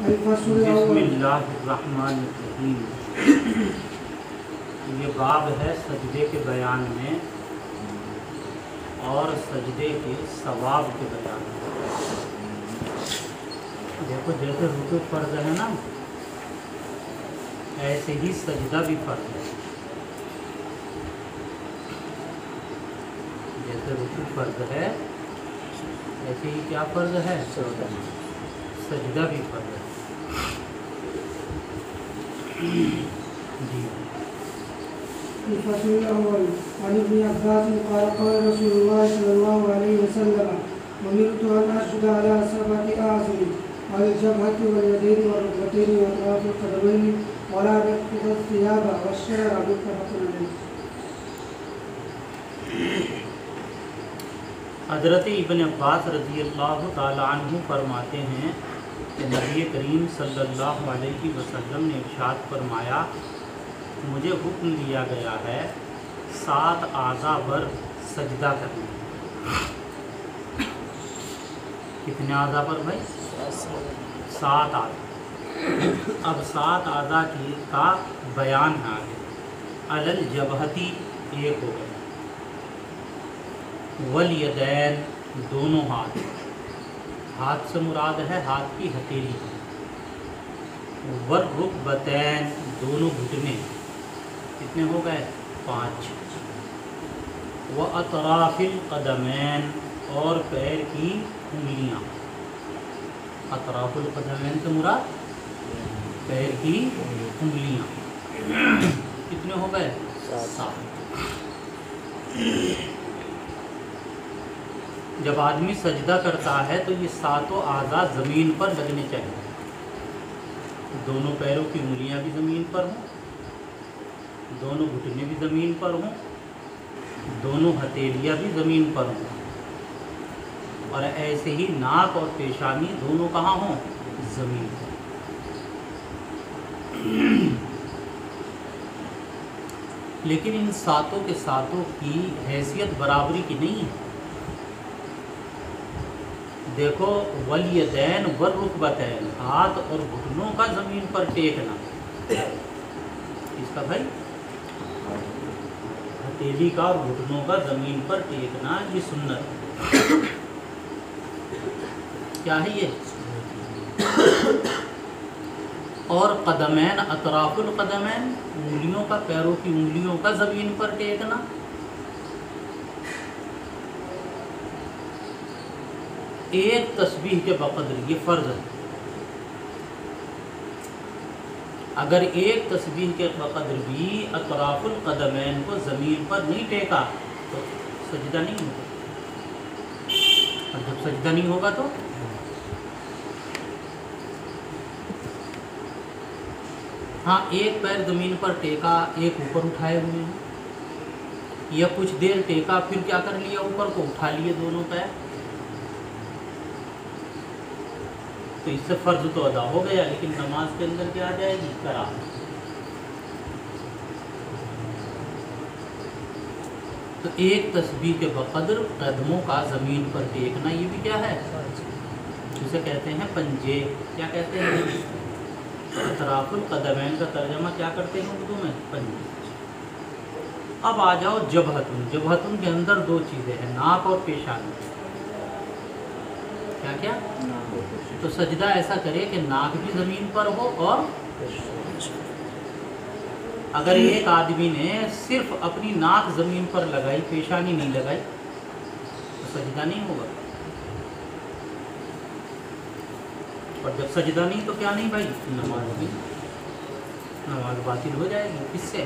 بسم اللہ الرحمن الرحیم۔ یہ باب ہے سجدے کے بیان میں اور سجدے کے ثواب کے بیان میں۔ دیکھو جیسے رکوع فرض ہے نا، ایسے ہی سجدہ بھی فرض ہے۔ جیسے رکوع فرض ہے ایسے ہی کیا فرض ہے؟ سجدہ بھی فرض ہے۔ جی الفصل الأول عن ابن عباس قال قال رسول الله صلى الله عليه وسلم أمرت أن أسجد على 7 أعظم على الجبهة واليدين والركبتين وأطراف القدمين ولا نقض الثياب والشعر متفق عليه۔ حضرت ابن عباس رضی اللہ تعالیٰ عنہ فرماتے ہیں کہ نبی کریم صلی اللہ علیہ وسلم نے ارشاد فرمایا، مجھے حکم دیا گیا ہے 7 اعضاء پر سجدہ کرنا۔ کتنے اعضاء پر بھائی؟ 7 اعضاء۔ اب 7 اعضاء کا بیان ہے آگے۔ علی الجبہتی ایک ہو گیا، والیدین دونوں ہاتھ، ہاتھ سے مراد ہے ہاتھ کی ہتھیلی، والرکبتین دونوں گھٹنے، کتنے ہو گئے؟ 5۔ واطراف القدمین اور پیر کی انگلیاں، اطراف القدمین سے مراد پیر کی انگلیاں، کتنے ہو گئے؟ 7۔ جب آدمی سجدہ کرتا ہے تو یہ 7 اعضاء زمین پر لگنے چاہیے۔ دونوں پیروں کی انگلیاں بھی زمین پر ہوں، دونوں گھٹنے بھی زمین پر ہوں، دونوں ہتھیلیاں بھی زمین پر ہوں، اور ایسے ہی ناک اور پیشانی دونوں کہاں ہوں؟ زمین پر۔ لیکن ان 7 کے 7 کی حیثیت برابری کی نہیں ہے۔ دیکھو، والیدین والرکبتین، ہاتھ اور گھٹنوں کا زمین پر ٹیکنا، اس کا بھائی ہتھیلی کا اور گھٹنوں کا زمین پر ٹیکنا، یہ سنت ہے۔ کیا ہے یہ؟ اور قدمین، اطراف القدمین، انگلیوں کا، پیروں کی انگلیوں کا زمین پر ٹیکنا، ایک تسبیح کے بقدر، یہ فرض ہے۔ اگر ایک تسبیح کے بقدر بھی اطراف القدمین کو زمین پر نہیں ٹیکا تو سجدہ نہیں ہوگا، اور جب سجدہ نہیں ہوگا تو ہاں ایک پیر زمین پر ٹیکا، ایک اوپر اٹھائے ہوئے ہیں، یا کچھ دیر ٹیکا پھر کیا کر لیا، اوپر کو اٹھا لیے دونوں پیر، تو اس سے فرض تو ادا ہو گیا، لیکن نماز کے اندر کیا آ جائے گی؟ کراہت۔ تو ایک تسبیح کے بقدر قدموں کا زمین پر ٹیکنا، یہ بھی کیا ہے؟ اسے کہتے ہیں پنجے۔ کیا کہتے ہیں؟ اطراف القدمین کا ترجمہ کیا کرتے ہیں اردو میں؟ پنجے۔ اب آ جاؤ جبہتن۔ جبہتن کے اندر 2 چیزیں ہیں، ناک اور پیشانی۔ کیا کیا؟ تو سجدہ ایسا کرے کہ ناک بھی زمین پر ہو، اور اگر ایک آدمی نے صرف اپنی ناک زمین پر لگائی، پیشانی نہیں لگائی، تو سجدہ نہیں ہوگا۔ اور جب سجدہ نہیں تو کیا نہیں بھائی؟ نماز باطل ہو جائے گی۔ کس سے؟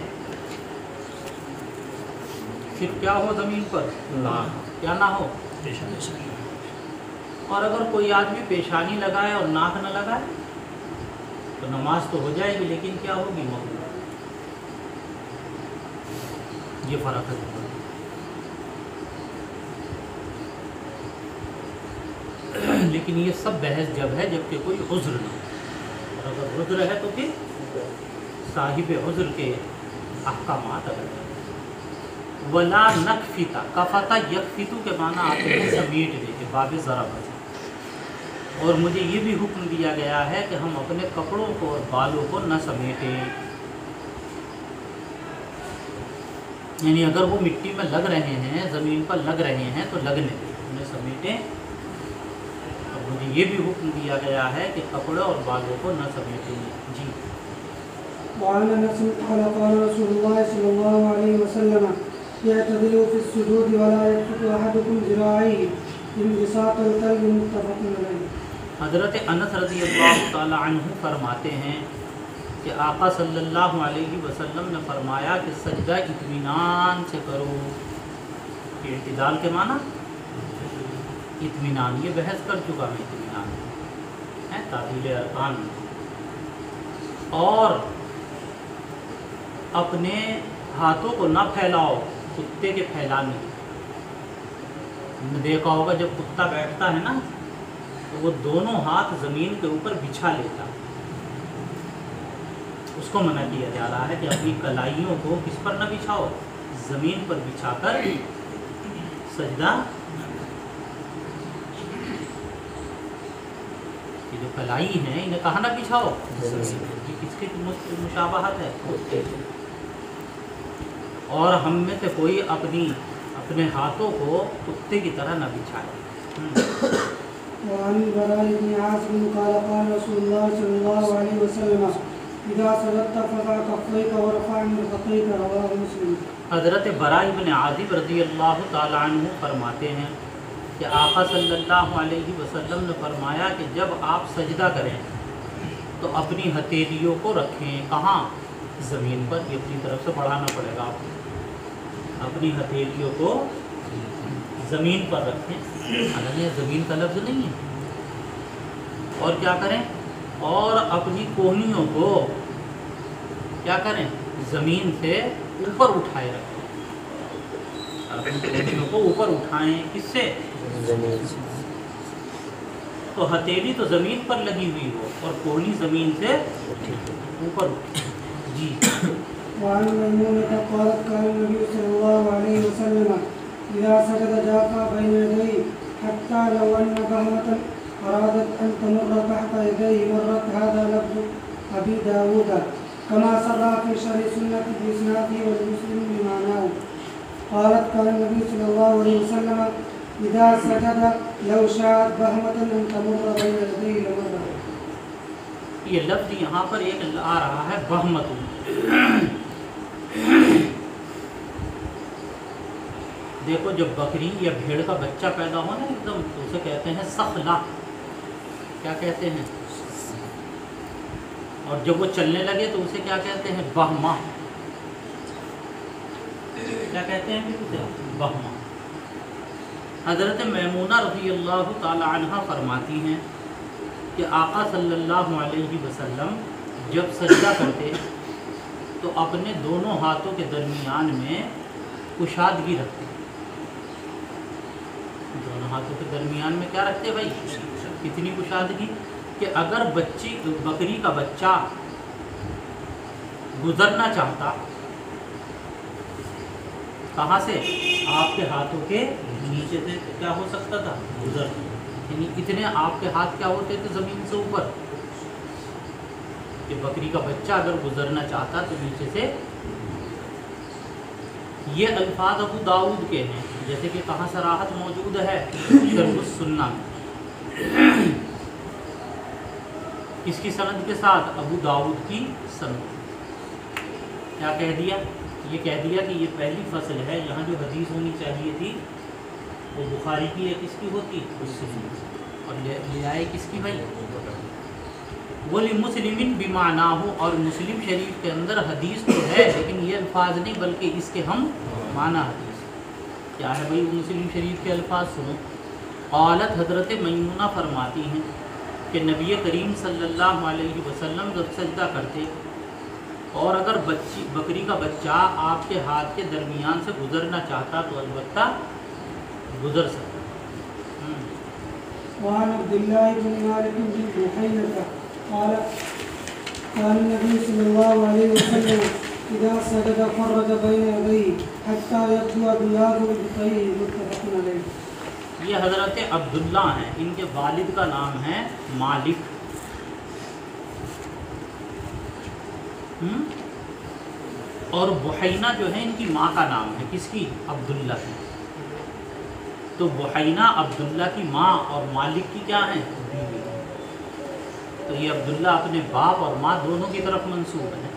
صرف کیا ہو زمین پر؟ ناک، کیا نہ ہو؟ پیشانی۔ اور اگر کوئی آدمی پیشانی لگائے اور ناک نہ لگائے تو نماز تو ہو جائے گی، لیکن کیا ہوگی؟ مقبول۔ یہ فرق ہے۔ لیکن یہ سب بحث جب ہے جب کہ کوئی عذر نہ ہو، اور اگر عذر ہے تو پھر صاحب عذر کے احکامات اگر ہیں۔ ولا نکفتا، کفتا یکفتو کے معنی آتے ہیں سمیٹ دے کے، باب ضرب ہے۔ اور مجھے یہ بھی حکم دیا گیا ہے کہ ہم اپنے کپڑوں کو اور بالوں کو نہ سمیٹیں، یعنی اگر وہ مٹی میں لگ رہے ہیں، زمین پر لگ رہے ہیں تو لگنے دیں، انہیں سمیٹیں۔ اور مجھے یہ بھی حکم دیا گیا ہے کہ کپڑے اور بالوں کو نہ سمیٹیں۔ جی وعن انس قال قال رسول الله صلى الله عليه وسلم يعتدل في السجود ولا يبسط احدكم ذراعيه انبساط الكلب متفق عليه۔ حضرت انس رضی اللہ تعالی عنہ فرماتے ہیں کہ آقا صلی اللہ علیہ وسلم نے فرمایا کہ سجدہ اطمینان سے کرو۔ کہ اعتدال کے معنی اطمینان، یہ بحث کر چکا میں اطمینان ہے تعدیل ارکان میں۔ اور اپنے ہاتھوں کو نہ پھیلاؤ کتے کے پھیلانے۔ نے دیکھا ہوگا جب کتا بیٹھتا ہے نا تو وہ دونوں ہاتھ زمین کے اوپر بچھا لیتا، اس کو منع کیا جا رہا ہے کہ اپنی کلائیوں کو کس پر نہ بچھاؤ، زمین پر بچھا کر سجدہ۔ یہ جو کلائی ہیں انہیں کہاں نہ بچھاؤ، یہ کس کی مشابہت ہے؟ اور ہم میں سے کوئی اپنے ہاتھوں کو کتے کی طرح نہ بچھائے۔ وعن براء بن عازب قال قال رسول الله صلى الله عليه وسلم اذا سجدت فضع كفيك وارفع مرفقيك، رواه مسلم۔ حضرت براء بن عازب رضی اللہ تعالی عنہ فرماتے ہیں کہ آقا صلی اللہ علیہ وسلم نے فرمایا کہ جب آپ سجدہ کریں تو اپنی ہتھیلیوں کو رکھیں، کہاں؟ زمین پر۔ یہ اپنی طرف سے بڑھانا پڑے گا آپ کو، اپنی ہتھیلیوں کو زمین پر رکھیں، حالانکہ زمین کا لفظ نہیں ہے۔ اور کیا کریں؟ اور اپنی کوہنیوں کو کیا کریں؟ زمین سے اوپر اٹھائے رکھیں، اپنی کوہنیوں کو اوپر اٹھائیں، کس سے؟ زمین۔ تو ہتھیلی تو زمین پر لگی ہوئی ہو اور کوہنی زمین سے اوپر اٹھے۔ جی وعن میمونة قالت قال النبي صلى الله عليه وسلم إذا سجد جاثا بين يديه حتى لو أن بهمة أرادت أن تمر تحت يديه مرت، هذا لفظ أبي داود كما صرح في شرح سنة بإسناده والمسلم بمعناه۔ قالت قال النبي صلى الله عليه وسلم إذا سجد لو شاءت بهمة أن تمر بين يديه لمر۔ یہ لفظ یہاں پر ایک آ رہا ہے بہمت۔ دیکھو جب بکری یا بھیڑ کا بچہ پیدا ہو نا ایک دم، تو اسے کہتے ہیں سخلا۔ کیا کہتے ہیں؟ اور جب وہ چلنے لگے تو اسے کیا کہتے ہیں؟ بہمہ۔ کیا کہتے ہیں اسے؟ بہمہ۔ حضرت میمونہ رضی اللہ تعالی عنہ فرماتی ہیں کہ آقا صلی اللہ علیہ وسلم جب سجدہ کرتے تو اپنے دونوں ہاتھوں کے درمیان میں کشادگی رکھتے۔ دونوں ہاتھوں کے درمیان میں کیا رکھتے بھائی؟ کتنی کشادگی کہ اگر بکری کا بچہ گزرنا چاہتا، کہاں سے؟ آپ کے ہاتھوں کے نیچے سے کیا ہو سکتا تھا؟ گزر، یعنی اتنے آپ کے ہاتھ کیا ہوتے تھے زمین سے اوپر، کہ بکری کا بچہ اگر گزرنا چاہتا تو نیچے سے۔ یہ الفاظ ابو داؤد کے ہیں، جیسے کہ کہاں صراحت موجود ہے؟ شرح السنہ میں۔ اس کی سند کے ساتھ ابو داؤد کی سند۔ کیا کہہ دیا؟ یہ کہہ دیا کہ یہ پہلی فصل ہے، یہاں جو حدیث ہونی چاہیے تھی وہ بخاری کی ہے، کس کی ہوتی؟ اور لے آئے کس کی بھائی؟ وَلِمُسْلِمٍ بِمَعْنَاهُ، اور مسلم شریف کے اندر حدیث تو ہے لیکن یہ الفاظ نہیں بلکہ اس کے ہم معنی حدیث۔ کیا ہے بھائی مسلم شریف کے الفاظ؟ سنو۔ قالت حضرت میمونہ فرماتی ہیں کہ نبی کریم صلی اللہ علیہ وسلم جب سجدہ کرتے اور اگر بکری کا بچہ آپ کے ہاتھ کے درمیان سے گزرنا چاہتا تو البتہ گزر سکتا۔ وعن عبد الله بن مالك بن بحيرة قال كان النبي صلى الله عليه وسلم إذا سجد فرج بين يديه حتى يبدو بياض ابطيه، متفق عليه۔ یہ حضرت عبداللہ ہیں، ان کے والد کا نام ہے مالک، اور بحینہ جو ہے ان کی ماں کا نام ہے، کس کی؟ عبداللہ کی۔ تو بحینہ عبداللہ کی ماں اور مالک کی کیا ہیں؟ بیوی۔ تو یہ عبداللہ اپنے باپ اور ماں دونوں کی طرف منسوب ہے۔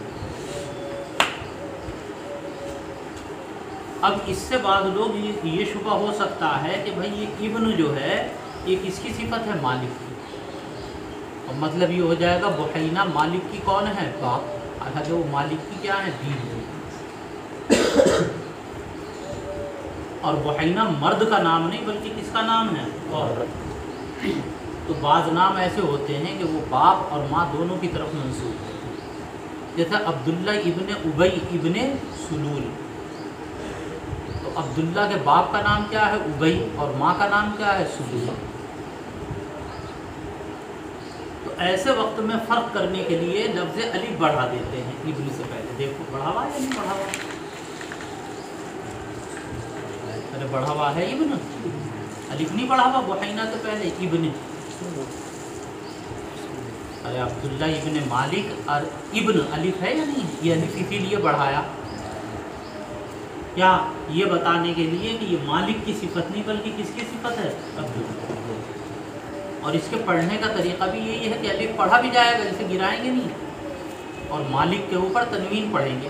اب اس سے بعض لوگ یہ شبہ ہو سکتا ہے کہ بھائی یہ ابن جو ہے یہ کس کی صفت ہے؟ مالک کی، اور مطلب یہ ہو جائے گا بحینہ مالک کی کون ہے؟ باپ، حالانکہ وہ مالک کی کیا ہے؟ بیوی۔ اور بحینہ مرد کا نام نہیں بلکہ کس کا نام ہے؟ عورت۔ تو بعض نام ایسے ہوتے ہیں کہ وہ باپ اور ماں دونوں کی طرف منسوب ہوتے ہیں، جیسا عبداللہ ابن ابی ابن سلول۔ تو عبداللہ کے باپ کا نام کیا ہے؟ ابی، اور ماں کا نام کیا ہے؟ سلول۔ تو ایسے وقت میں فرق کرنے کے لیے لفظ علی بڑھا دیتے ہیں ابن سے پہلے۔ دیکھو بڑھا ہوا ہے یا نہیں بڑھا ہوا؟ ارے بڑھا ہوا ہے ابن، الف نہیں بڑھا ہوا بحینہ سے پہلے؟ ابن، ارے عبداللہ ابن مالک، اور ابن الف ہے یا نہیں؟ یہ الف اسی لیے بڑھایا کیا؟ یہ بتانے کے لیے کہ یہ مالک کی صفت نہیں بلکہ کس کی صفت ہے؟ عبداللہ۔ اور اس کے پڑھنے کا طریقہ بھی یہی ہے کہ الف پڑھا بھی جائے گا، اسے گرائیں گے نہیں، اور مالک کے اوپر تنوین پڑھیں گے۔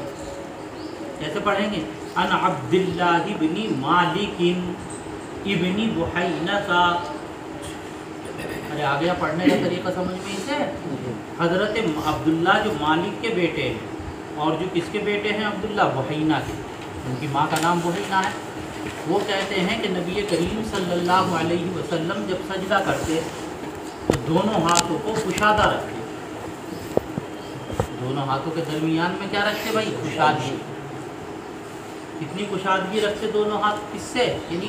کیسے پڑھیں گے؟ ان عبداللہ ابن مالک ابن بحینہ کا۔ ارے آ گیا پڑھنے کا طریقہ سمجھ میں اسے؟ حضرت عبداللہ جو مالک کے بیٹے ہیں، اور جو کس کے بیٹے ہیں؟ عبداللہ بحینہ کے، ان کی ماں کا نام بحینہ ہے۔ وہ کہتے ہیں کہ نبی کریم صلی اللہ علیہ وسلم جب سجدہ کرتے تو دونوں ہاتھوں کو کشادہ رکھتے، دونوں ہاتھوں کے درمیان میں کیا رکھتے بھائی؟ کشادگی۔ کتنی کشادگی رکھتے دونوں ہاتھ؟ کس سے؟ یعنی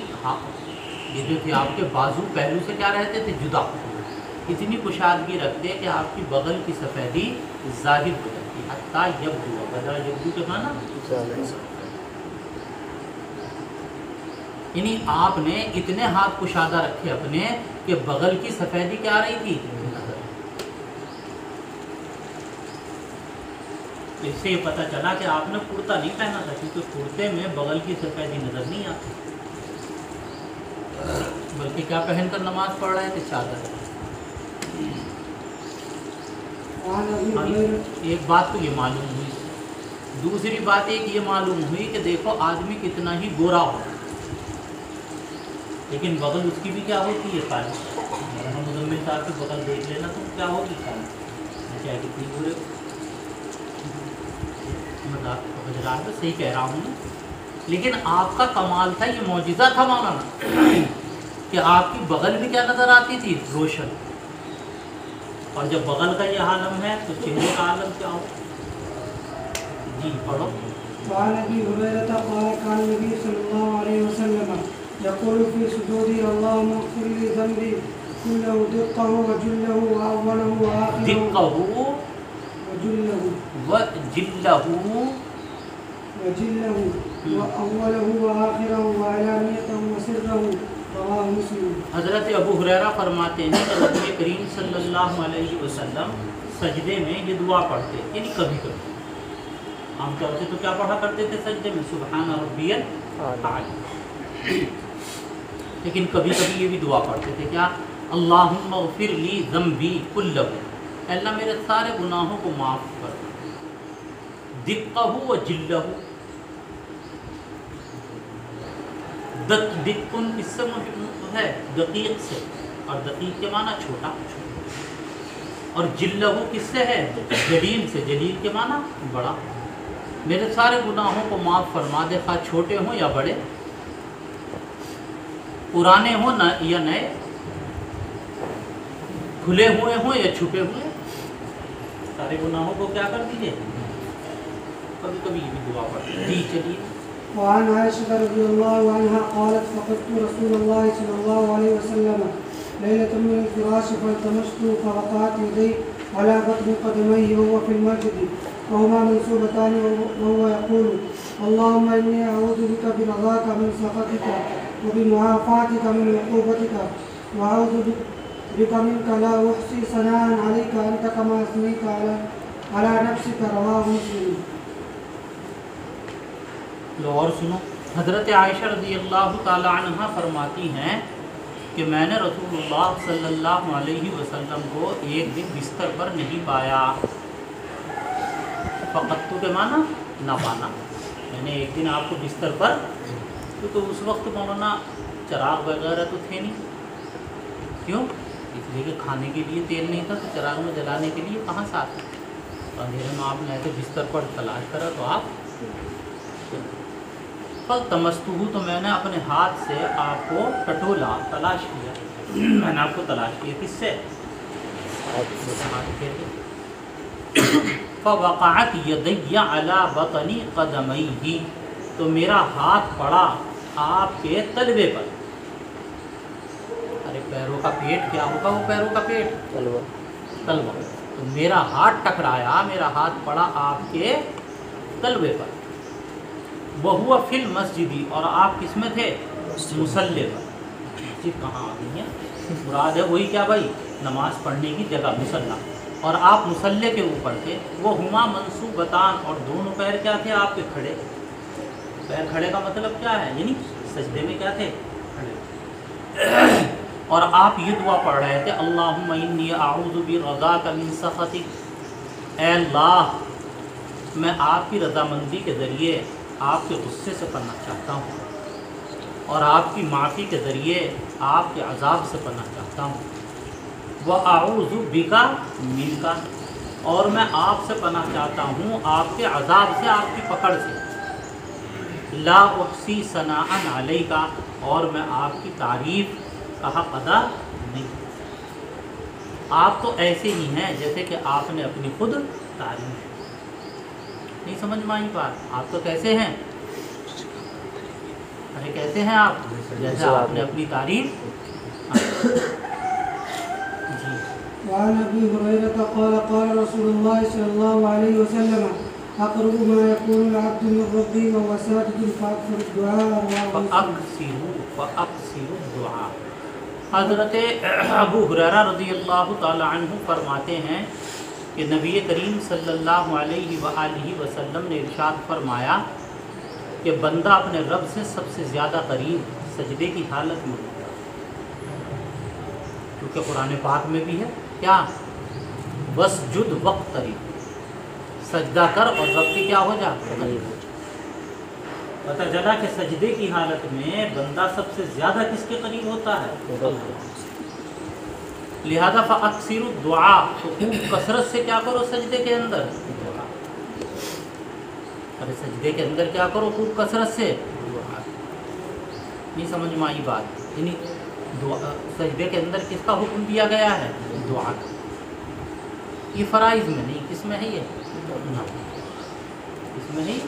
یہ جو تھے آپ کے بازو پہلو سے کیا رہتے تھے؟ جدا۔ اتنی کشادگی رکھتے کہ آپ کی بغل کی سفیدی ظاہر ہو جاتی، حتیٰ یبدو، بدرا یبدو کے معنی، یعنی آپ نے اتنے ہاتھ کشادہ رکھے اپنے کہ بغل کی سفیدی کیا آ رہی تھی؟ اس سے یہ پتہ چلا کہ آپ نے کرتا نہیں پہنا تھا، کیونکہ کرتے میں بغل کی سفیدی نظر نہیں آتی، بلکہ کیا پہن کر نماز پڑھ رہے تھے؟ چادر۔ ایک بات تو یہ معلوم ہوئی، دوسری بات ایک یہ معلوم ہوئی کہ دیکھو آدمی کتنا ہی گورا ہو لیکن بغل اس کی بھی کیا ہوتی ہے؟ کالی۔ مولانا مزمل صاحب کی بغل دیکھ لینا تو کیا ہوگی؟ کالی۔ کیا کتنی گورے، مذاق میں صحیح کہہ رہا ہوں، لیکن آپ کا کمال تھا، یہ معجزہ تھا مولانا، کہ آپ کی بغل بھی کیا نظر آتی تھی؟ روشن۔ اور جب بغل کا یہ عالم ہے تو چہرے کا عالم کیا ہو؟ جی پڑھو۔ وعن ابي هريره قال كان النبي صلى الله عليه وسلم يقول في سجوده اللهم اغفر لي ذنبي كله دقه وجله واوله واخره دقه وجله واوله واخره وعلانيته وسره رواه مسلم۔ حضرت ابو ہریرہ فرماتے ہیں کہ نبی کریم صلی اللہ علیہ وسلم سجدے میں یہ دعا پڑھتے، یعنی کبھی کبھی، عام طور سے تو کیا پڑھا کرتے تھے سجدے میں؟ سبحان ربی الاعلی، لیکن کبھی کبھی یہ بھی دعا پڑھتے تھے کیا؟ اللہم اغفر لی ذنبی کلہ، اللہ میرے سارے گناہوں کو معاف کر، دقہ و جلہ، دقن کس سے ہے؟ دقیق سے، اور دقیق کے معنی چھوٹا، اور جلہ کس سے ہے؟ جلیل سے، جلیل کے معنی بڑا۔ میرے سارے گناہوں کو معاف فرما دے، خواہ چھوٹے ہوں یا بڑے، پرانے ہوں یا نئے، کھلے ہوئے ہوں یا چھپے ہوئے، سارے گناہوں کو کیا کر دیجئے؟ کبھی کبھی یہ بھی دعا پڑھتے۔ جی چلیے۔ وعن عائشة رضي الله عنها قالت فقدت رسول الله صلى الله عليه وسلم ليلة من الفراش فالتمسته فوقعت يدي على بطن قدميه وهو في المسجد وهما منصوبتان وهو يقول اللهم إني أعوذ بك برضاك من سخطك وبمعافاتك من عقوبتك وأعوذ بك منك لا أحصي ثناء عليك أنت كما أثنيت على نفسك رواه مسلم. لو اور سنو، حضرت عائشہ رضی اللہ تعالی عنہ فرماتی ہیں کہ میں نے رسول اللہ صلی اللہ علیہ وسلم کو ایک دن بستر پر نہیں پایا. فقط کے معنی نہ پانا، میں نے ایک دن آپ کو بستر پر، تو اس وقت مولانا چراغ وغیرہ تو تھے نہیں. کیوں؟ اس لیے کہ کھانے کے لیے تیل نہیں تھا، تو چراغ میں جلانے کے لیے کہاں سے آتے؟ اندھیرے میں آپ نے ایسے بستر پر تلاش کرا تو آپ تمستہ، تو میں نے اپنے ہاتھ سے آپ کو ٹٹولا، تلاش کیا. میں نے آپ کو تلاش کیا کس سے؟ فوقعت یدی علی بطن قدمیہ، تو میرا ہاتھ پڑا آپ کے تلوے پر. ارے پیروں کا پیٹ کیا ہوگا؟ وہ پیروں کا پیٹ تلوہ. تو میرا ہاتھ ٹکرایا، میرا ہاتھ پڑا آپ کے تلوے پر. وہو فی المسجد، اور آپ کس میں تھے؟ مصلی پر. مسجد کہاں آ گئی ہے؟ مراد ہے وہی کیا بھائی؟ نماز پڑھنے کی جگہ مصلی. اور آپ مصلی کے اوپر تھے. وہ ہما منصوبتان، اور دونوں پیر کیا تھے آپ کے؟ کھڑے. پیر کھڑے کا مطلب کیا ہے؟ یعنی سجدے میں کیا تھے؟ کھڑے. اور آپ یہ دعا پڑھ رہے تھے، اللہم انی اعوذ برضاک من سخطک، اے اللہ میں آپ کی رضامندی کے ذریعے آپ کے غصے سے پناہ چاہتا ہوں، اور آپ کی معافی کے ذریعے آپ کے عذاب سے پناہ چاہتا ہوں. وَأَعُوذُ بِكَ مِنْكَ، اور میں آپ سے پناہ چاہتا ہوں آپ کے عذاب سے، آپ کی پکڑ سے. لا احصی ثناء علیک، اور میں آپ کی تعریف کا حق ادا نہیں. آپ تو ایسے ہی ہیں جیسے کہ آپ نے اپنی خود تعریف. نہیں سمجھ میں آئی بات؟ آپ تو کیسے ہیں؟ ارے کیسے ہیں آپ؟ جیسے آپ نے اپنی تعریف. جی. وعن ابي هريره قال قال رسول الله صلى الله عليه وسلم اقرب ما يكون العبد من ربه وهو ساجد فاكثر الدعاء. فاکثروا الدعاء. حضرت ابو ہریرہ رضی اللہ تعالی عنہ فرماتے ہیں کہ نبی کریم صلی اللہ علیہ وآلہ وسلم نے ارشاد فرمایا کہ بندہ اپنے رب سے سب سے زیادہ قریب سجدے کی حالت میں ہوتا ہے. کیونکہ قرآن پاک میں بھی ہے کیا؟ وَاسْجُدْ وَاقْتَرِب، سجدہ کر اور رب کی کیا ہو جا. پتہ چلا کہ سجدے کی حالت میں بندہ سب سے زیادہ کس کے قریب ہوتا ہے؟ لہذا فَأَكْثِرُ الدُّعَاء، تو خوب کثرت سے کیا کرو سجدے کے اندر؟ ارے سجدے کے اندر کیا کرو؟ خوب کثرت سے. نہیں سمجھ میں آئی بات؟ یعنی سجدے کے اندر کس کا حکم دیا گیا ہے؟ دعا کا. یہ فرائض میں نہیں، کس میں ہے یہ؟ کس میں ہے؟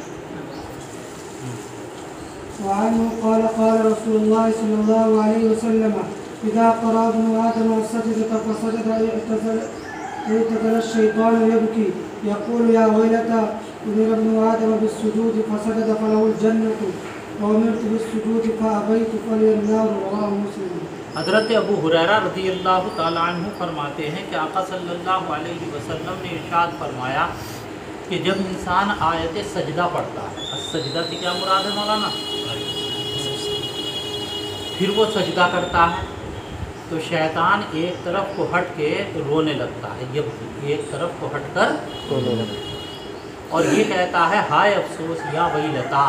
وعنه قال قال رسول الله صلى الله عليه وسلم إذا قرأ ابن آدم السجدة فسجد اعتدل الشيطان يبكي يقول يا ويلتى أمر ابن آدم بالسجود فسجد فله الجنة وأمرت بالسجود فأبيت فلي النار. رواه مسلم. حضرت ابو ہریرہ رضی اللہ تعالی عنہ فرماتے ہیں کہ آقا صلی اللہ علیہ وسلم نے ارشاد فرمایا کہ جب انسان آیت سجدہ پڑھتا ہے، سجدہ سے کیا مراد ہے مولانا؟ پھر وہ سجدہ کرتا ہے تو شیطان ایک طرف کو ہٹ کے رونے لگتا ہے، ایک طرف کو ہٹ کر رونے لگتا ہے اور یہ کہتا ہے ہائے افسوس یا ویلتا،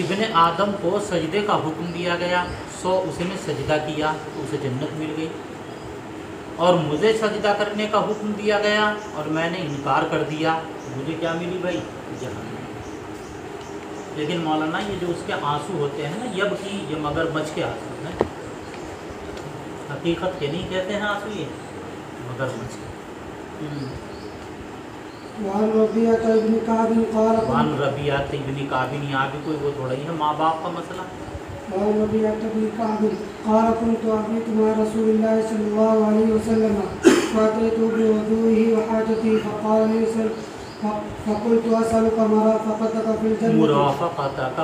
ابن آدم کو سجدے کا حکم دیا گیا، سو اس نے سجدہ کیا تو اسے جنت مل گئی، اور مجھے سجدہ کرنے کا حکم دیا گیا اور میں نے انکار کر دیا، مجھے کیا ملی بھائی؟ جہنم. لیکن مولانا یہ جو اس کے آنسو ہوتے ہیں نا، یب کی، یہ مگر مچھ کے آنسو ہیں، حقیقت کے نہیں کہتے ہیں آنسو، یہ مگر مچھ کے. وعن ربيعة بن كعب قال وعن ربيعة بن كعب، یہاں بھی کوئی وہ تھوڑا ہی ہے ماں باپ کا مسئلہ. وعن ربيعة بن كعب قال كنت أبيت مع رسول الله صلى الله عليه وسلم فأتيته بوضوئه وحاجته فقال فقلت أسألك مرافقتك في الجنة مرافقتك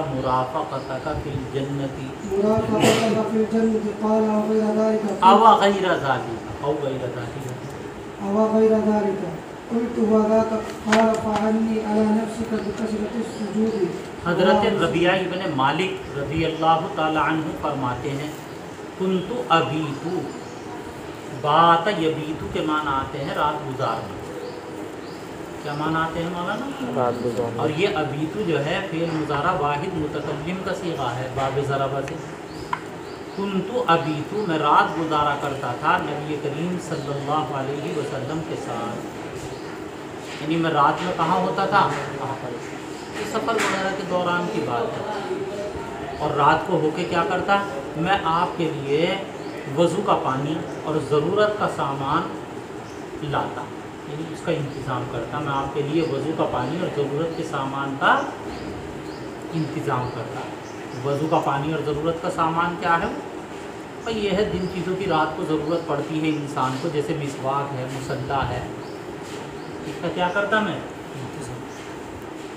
فی الجنتی مرافقتك في الجنة قال أو غير ذلك او غیر ذالک أو غير ذلك قلت وذاك قال فعني على نفسك بكثرة السجود. حضرت ربیعہ ابن مالک رضی اللہ تعالی عنہ فرماتے ہیں کنت ابیتو، بات یبیتو کے معنی آتے ہیں رات گزارنا. کیا معنی آتے ہیں مولانا؟ رات گزارنا. اور یہ ابیتو جو ہے فعل مضارع واحد متکلم کا صیغہ ہے باب ضربہ سے. کنت ابیتو، میں رات گزارا کرتا تھا نبی کریم صلی اللہ علیہ وسلم کے ساتھ. یعنی میں رات میں کہاں ہوتا تھا؟ یہ سفر وغیرہ کے دوران کی بات ہے. اور رات کو ہو کے کیا کرتا؟ میں آپ کے لیے وضو کا پانی اور ضرورت کا سامان لاتا، یعنی اس کا انتظام کرتا. میں آپ کے لیے وضو کا پانی اور ضرورت کے سامان کا انتظام کرتا. وضو کا پانی اور ضرورت کا سامان کیا ہے؟ اور یہ ہے جن چیزوں کی رات کو ضرورت پڑتی ہے انسان کو، جیسے مسواک ہے، مصلی ہے، اس کا کیا کرتا میں انتظام.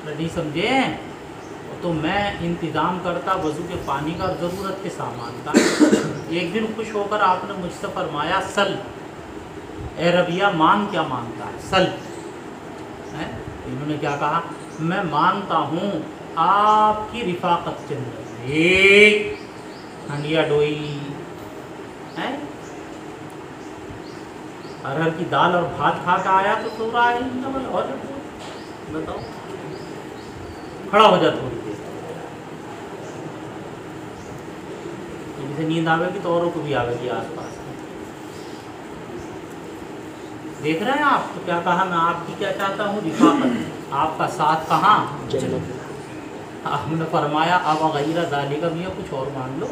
نہیں سمجھے؟ تو میں انتظام کرتا وضو کے پانی کا اور ضرورت کے سامان کا. ایک دن خوش ہو کر آپ نے مجھ سے فرمایا سل، اے ربیہ مانگ کیا مانگتا ہے؟ سل. انہوں نے کیا کہا؟ میں مانگتا ہوں آپ کی رفاقت کے اندر ایک ہنڈیا ڈوئی ارہر کی دال اور بھات کھا کے آیا تو سو رہا ہے. اور بتاؤ، کھڑا ہو جا تھوڑی دیر. جسے نیند آوے گی تو اوروں کو بھی آوے گی آس پاس. دیکھ رہے ہیں آپ تو کیا کہا؟ میں آپ کی کیا چاہتا ہوں؟ رفاقت. آپ کا ساتھ کہاں؟ جنت. آپ نے فرمایا اب غیر ذالک بھی کچھ اور مان لو.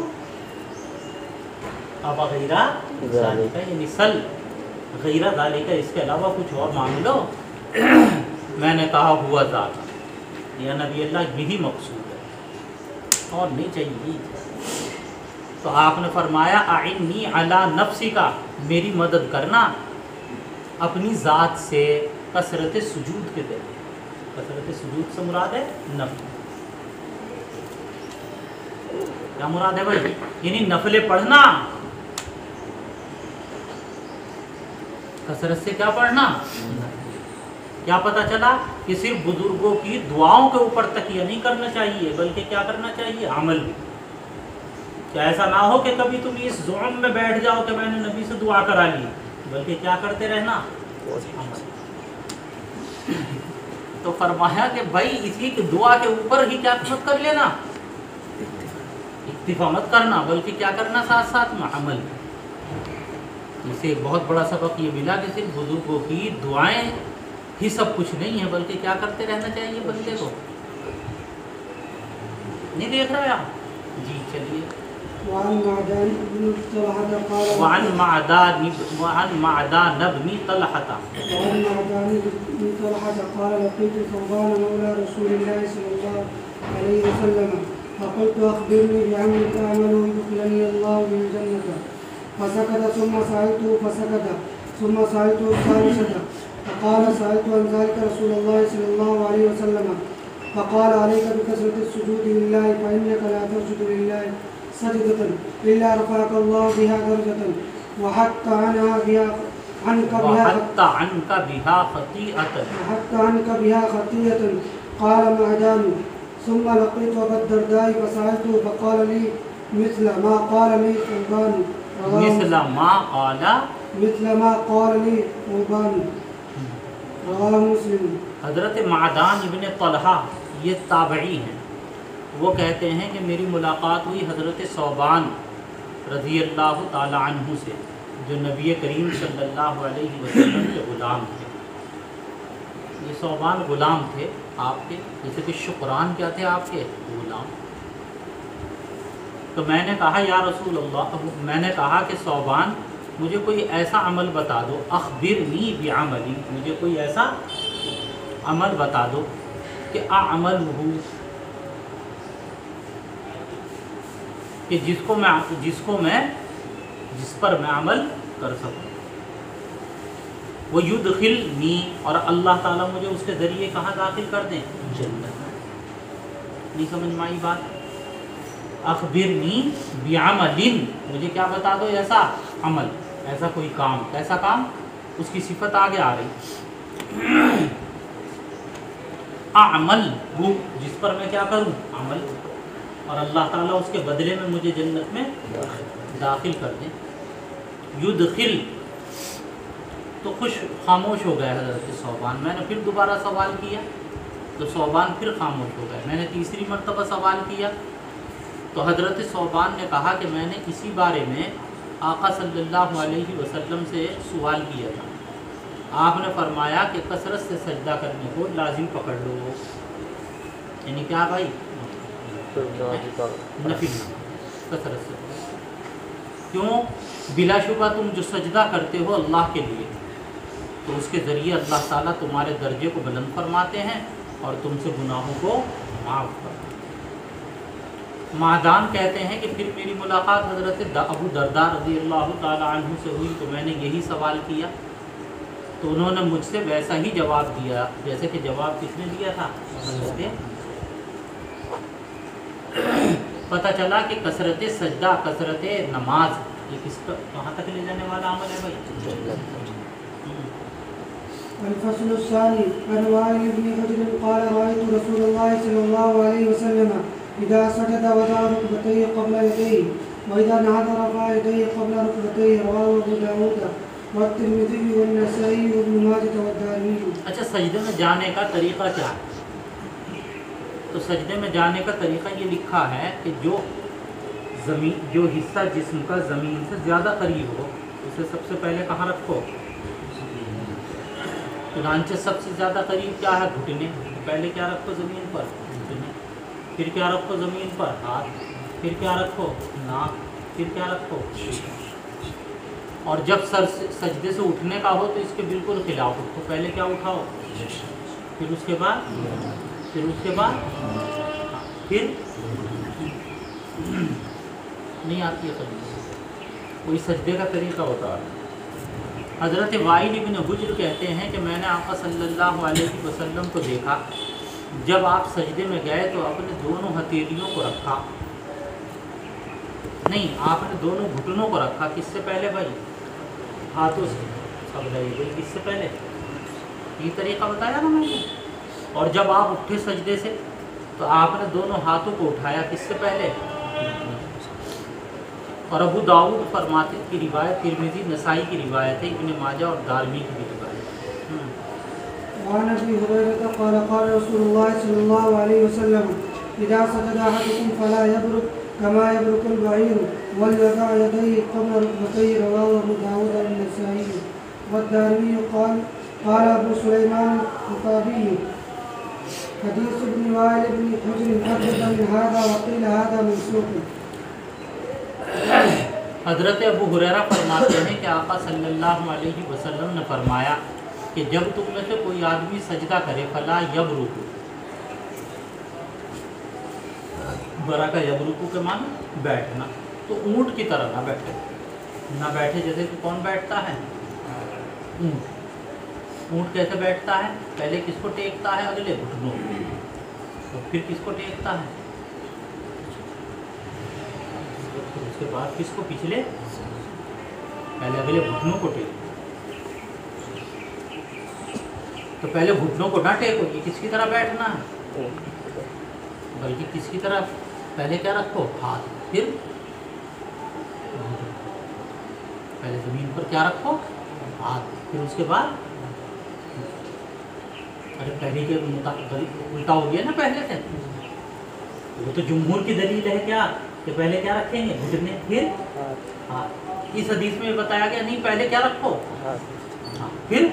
اب غیر ذالک یعنی سل غیر ذالک، اس کے علاوہ کچھ اور مان لو. میں نے کہا ہوا ذات، یا نبی اللہ یہی مقصود ہے اور نہیں چاہیے. تو آپ نے فرمایا اعنی علی نفسی کا، میری مدد کرنا اپنی ذات سے کثرت سجود کے ذریعے. کثرت سجود سے مراد ہے نفل. کیا مراد ہے بھائی؟ یعنی نفلیں پڑھنا. کثرت سے کیا پڑھنا؟ کیا پتہ چلا کہ صرف بزرگوں کی دعاؤں کے اوپر تکیہ نہیں کرنا چاہیے، بلکہ کیا کرنا چاہیے؟ عمل بھی. کیا ایسا نہ ہو کہ کبھی تم اس زعم میں بیٹھ جاؤ کہ میں نے نبی سے دعا کرا لی، بلکہ کیا کرتے رہنا؟ عمل. تو فرمایا کہ بھائی اسی کی دعا کے اوپر ہی کیا مت کر لینا، اکتفا مت کرنا، بلکہ کیا کرنا ساتھ ساتھ میں عمل. اسے ایک بہت بڑا سبق یہ ملا کہ صرف بزرگوں کی دعائیں ہی سب کچھ نہیں ہے، بلکہ کیا کرتے رہنا چاہیے بندے کو. نہیں دیکھ رہے آپ؟ جی چلیے. وعن معدان بن طلحة قال وعن معدان بن طلحة قال لقيت ثوبان مولى رسول الله صلى الله عليه وسلم فقلت أخبرني بعمل أعمله يدخلني الله به الجنة فسكت ثم سألته فسكت ثم سألته الثالثة فقال سألت عن ذلك رسول الله صلى الله عليه وسلم فقال عليك بكثرة السجود لله فإنك لا تسجد لله سجدة إلا رفعك الله بها درجة وحط عنك بها خطيئة. قال معدان ثم لقيت أبا الدرداء فسألته فقال لي مثل ما قال لي ثوبان رواه مسلم. حضرت معدان ابن طلحہ یہ تابعی ہیں. وہ کہتے ہیں کہ میری ملاقات ہوئی حضرت ثوبان رضی اللہ تعالی عنہ سے، جو نبی کریم صلی اللہ علیہ وسلم کے غلام تھے. یہ ثوبان غلام تھے آپ کے، جیسے کہ شکران کیا تھے آپ کے؟ غلام. تو میں نے کہا یا رسول اللہ، میں نے کہا کہ ثوبان مجھے کوئی ایسا عمل بتا دو، اخبرنی بعملی، مجھے کوئی ایسا عمل بتا دو کہ اعملہ، کہ جس پر میں عمل کر سکوں. وہ یدخلنی، اور اللہ تعالیٰ مجھے اس کے ذریعے کہاں داخل کر دیں؟ جنت۔ نہیں سمجھ میں آئی بات؟ اخبرنی بعمل، مجھے کیا بتا دو؟ ایسا عمل، ایسا کوئی کام۔ کیسا کام؟ اس کی صفت آگے آ رہی، اعمل وہ، جس پر میں کیا کروں؟ عمل، اور اللہ تعالیٰ اس کے بدلے میں مجھے جنت میں داخل کر دیں۔ یدخل، تو خاموش ہو گئے حضرت ثوبان۔ میں نے پھر دوبارہ سوال کیا تو ثوبان پھر خاموش ہو گئے۔ میں نے تیسری مرتبہ سوال کیا تو حضرت ثوبان نے کہا کہ میں نے اسی بارے میں آقا صلی اللہ علیہ وسلم سے سوال کیا تھا، آپ نے فرمایا کہ کثرت سے سجدہ کرنے کو لازم پکڑ لو۔ یعنی کیا بھائی؟ نفل، کثرت سے۔ کیوں؟ بلا شبہ تم جو سجدہ کرتے ہو اللہ کے لیے، تو اس کے ذریعے اللہ تعالیٰ تمہارے درجے کو بلند فرماتے ہیں اور تم سے گناہوں کو معاف کرتے ہیں۔ معدان کہتے ہیں کہ پھر میری ملاقات حضرت ابو درداء رضی اللہ تعالیٰ عنہ سے ہوئی تو میں نے یہی سوال کیا، تو انہوں نے مجھ سے ویسا ہی جواب دیا جیسے کہ جواب کس نے دیا تھا؟ پتہ چلا کہ کثرت سجدہ، کثرت نماز، یہ کس کا کہاں تک لے جانے والا عمل ہے بھائی؟ الفصل الثاني عن وائل بن حجر قال رأيت رسول الله صلى الله عليه وسلم إذا سجد وضع ركبتيه قبل يديه وإذا نهض رفع يديه قبل ركبتيه، رواه أبو داود والترمذي والنسائي وابن ماجه والدارمي۔ اچھا، سجدے میں جانے کا طریقہ کیا ہے؟ تو سجدے میں جانے کا طریقہ یہ لکھا ہے کہ جو حصہ جسم کا زمین سے زیادہ قریب ہو اسے سب سے پہلے کہاں رکھو؟ چنانچہ سب سے زیادہ قریب کیا ہے؟ گھٹنے۔ پہلے کیا رکھو زمین پر؟ گھٹنے۔ پھر کیا رکھو زمین پر؟ ہاتھ۔ پھر کیا رکھو؟ ناک۔ پھر کیا رکھو؟ اور جب سر سجدے سے اٹھنے کا ہو تو اس کے بالکل خلاف اٹھو، پہلے کیا اٹھاؤ؟ پھر اس کے بعد پھر نہیں آتی ہے سجدے، کوئی سجدے کا طریقہ ہوتا ہے۔ حضرت وائل ابن حجر کہتے ہیں کہ میں نے آقا صلی اللہ علیہ وسلم کو دیکھا، جب آپ سجدے میں گئے تو اپنے دونوں ہتھیلیوں کو رکھا، نہیں، آپ نے دونوں گھٹنوں کو رکھا۔ کس سے پہلے بھائی؟ ہاتھوں سے۔ سب لگے بھائی کس سے پہلے؟ یہ طریقہ بتایا نا میں نے۔ اور جب آپ اٹھے سجدے سے تو آپ نے دونوں ہاتھوں کو اٹھایا، کس سے پہلے؟ اور ابو داؤد فرماتے کی روایت، ترمذی نسائی کی روایت ہے، ابن ماجہ اور دارمی کی بھی روایت ہے۔ وعن ابي هريره قال قال رسول الله صلى الله عليه وسلم اذا سجد احدكم فلا يبرك كما يبرك البعير وليضع يديه قبل ركبتيه، رواه ابو داود والنسائي والدارمي قال ابو سليمان الخطابي حديث ابن وائل بن حجر حدث من هذا وقيل هذا منسوخ۔ حضرت ابو ہریرہ فرماتے ہیں کہ آقا صلی اللہ علیہ وسلم نے فرمایا کہ جب تم میں سے کوئی آدمی سجدہ کرے فلا یبرک، برکا یبرکو کے معنی بیٹھنا، تو اونٹ کی طرح نہ بیٹھے، نہ بیٹھے جیسے کہ کون بیٹھتا ہے؟ اونٹ کیسے بیٹھتا ہے؟ پہلے کس کو ٹیکتا ہے؟ اگلے گھٹنوں، تو پھر کس کو ٹیکتا ہے؟ اس کے بعد کس کو؟ پچھلے، پہلے اگلے گھٹنوں کو ٹیکو۔ تو پہلے گھٹنوں کو نہ ٹیکو، یہ کس کی طرح بیٹھنا ہے؟ بلکہ کس کی طرح؟ پہلے کیا رکھو؟ ہاتھ، پھر پہلے زمین پر کیا رکھو؟ ہاتھ، پھر اس کے بعد ارے پہلے کے الٹا ہو گیا نا پہلے سے، وہ تو جمہور کی دلیل ہے کیا کہ پہلے کیا رکھیں گے؟ گھٹنے، پھر ہاتھ۔ اس حدیث میں بتایا گیا نہیں پہلے کیا رکھو؟ پھر